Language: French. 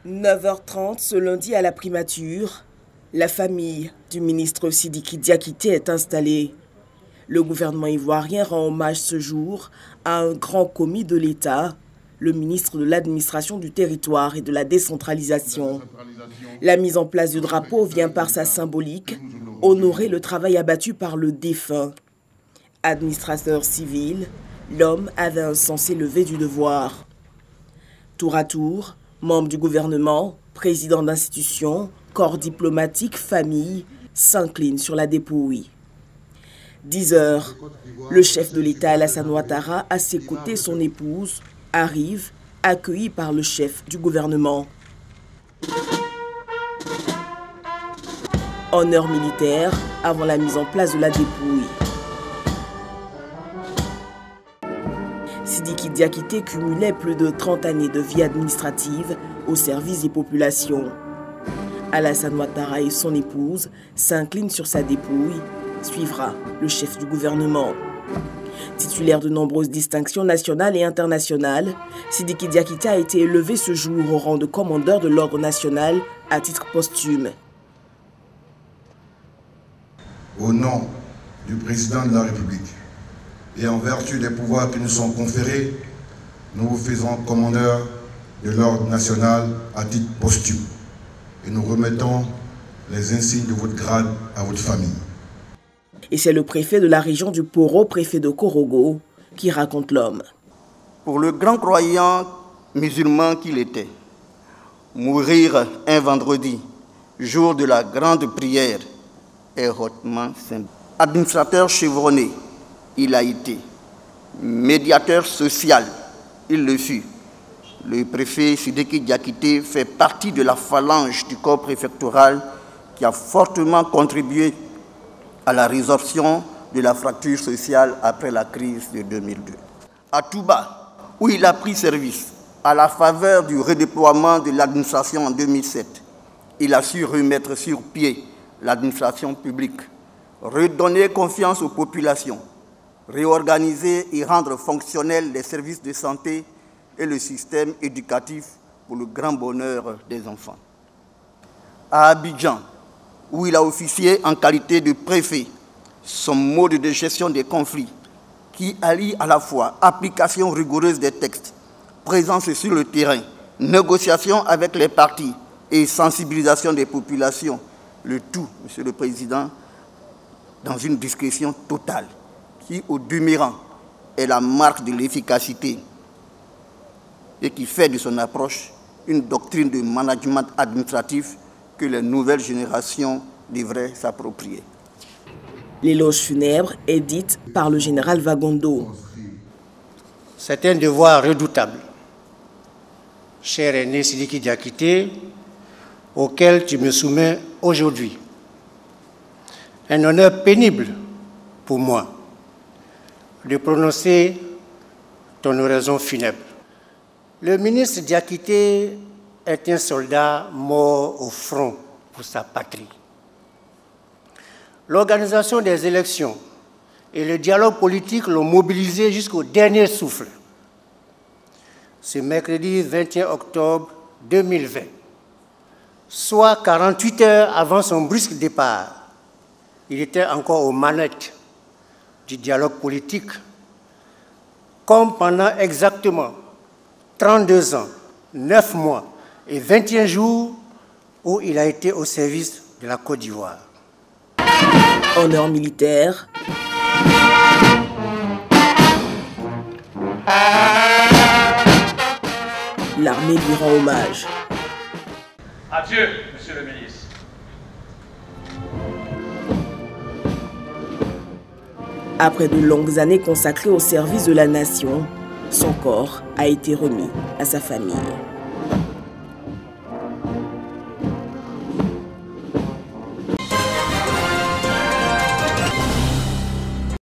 9h30 ce lundi à la primature, la famille du ministre Sidiki Diakité est installée. Le gouvernement ivoirien rend hommage ce jour à un grand commis de l'État, le ministre de l'administration du territoire et de la décentralisation. La mise en place du drapeau vient par sa symbolique honorer le travail abattu par le défunt. Administrateur civil, l'homme avait un sens élevé du devoir. Tour à tour, membres du gouvernement, présidents d'institutions, corps diplomatique, famille, s'inclinent sur la dépouille. 10 heures, le chef de l'État Alassane Ouattara, à ses côtés son épouse, arrive, accueilli par le chef du gouvernement. En heure militaire, avant la mise en place de la dépouille. Sidiki Diakité cumulait plus de 30 années de vie administrative au service des populations. Alassane Ouattara et son épouse s'inclinent sur sa dépouille. Suivra le chef du gouvernement. Titulaire de nombreuses distinctions nationales et internationales, Sidiki Diakité a été élevé ce jour au rang de commandeur de l'ordre national à titre posthume. Au nom du président de la République et en vertu des pouvoirs qui nous sont conférés, nous vous faisons commandeur de l'ordre national à titre posthume et nous remettons les insignes de votre grade à votre famille. Et c'est le préfet de la région du Poro, préfet de Korogo, qui raconte l'homme. Pour le grand croyant musulman qu'il était, mourir un vendredi, jour de la grande prière, est hautement simple. Administrateur chevronné, il a été. Médiateur social, il le fut. Le préfet Sidiki Diakité fait partie de la phalange du corps préfectoral qui a fortement contribué à la résorption de la fracture sociale après la crise de 2002. À Touba, où il a pris service, à la faveur du redéploiement de l'administration en 2007, il a su remettre sur pied l'administration publique, redonner confiance aux populations, réorganiser et rendre fonctionnels les services de santé et le système éducatif pour le grand bonheur des enfants. À Abidjan, où il a officié en qualité de préfet, son mode de gestion des conflits, qui allie à la fois application rigoureuse des textes, présence sur le terrain, négociation avec les partis et sensibilisation des populations, le tout, Monsieur le Président, dans une discrétion totale, qui, au demeurant, est la marque de l'efficacité et qui fait de son approche une doctrine de management administratif que les nouvelles générations devraient s'approprier. L'éloge funèbre est dite par le général Vagondo. C'est un devoir redoutable, cher aîné Sidiki Diakité, auquel tu me soumets aujourd'hui. Un honneur pénible pour moi de prononcer ton oraison funèbre. Le ministre Diakité est un soldat mort au front pour sa patrie. L'organisation des élections et le dialogue politique l'ont mobilisé jusqu'au dernier souffle. Ce mercredi 21 octobre 2020, soit 48 heures avant son brusque départ, il était encore aux manettes du dialogue politique, comme pendant exactement 32 ans, 9 mois et 21 jours où il a été au service de la Côte d'Ivoire. Honneur militaire. L'armée lui rend hommage. Adieu, monsieur le ministre. Après de longues années consacrées au service de la nation, son corps a été remis à sa famille.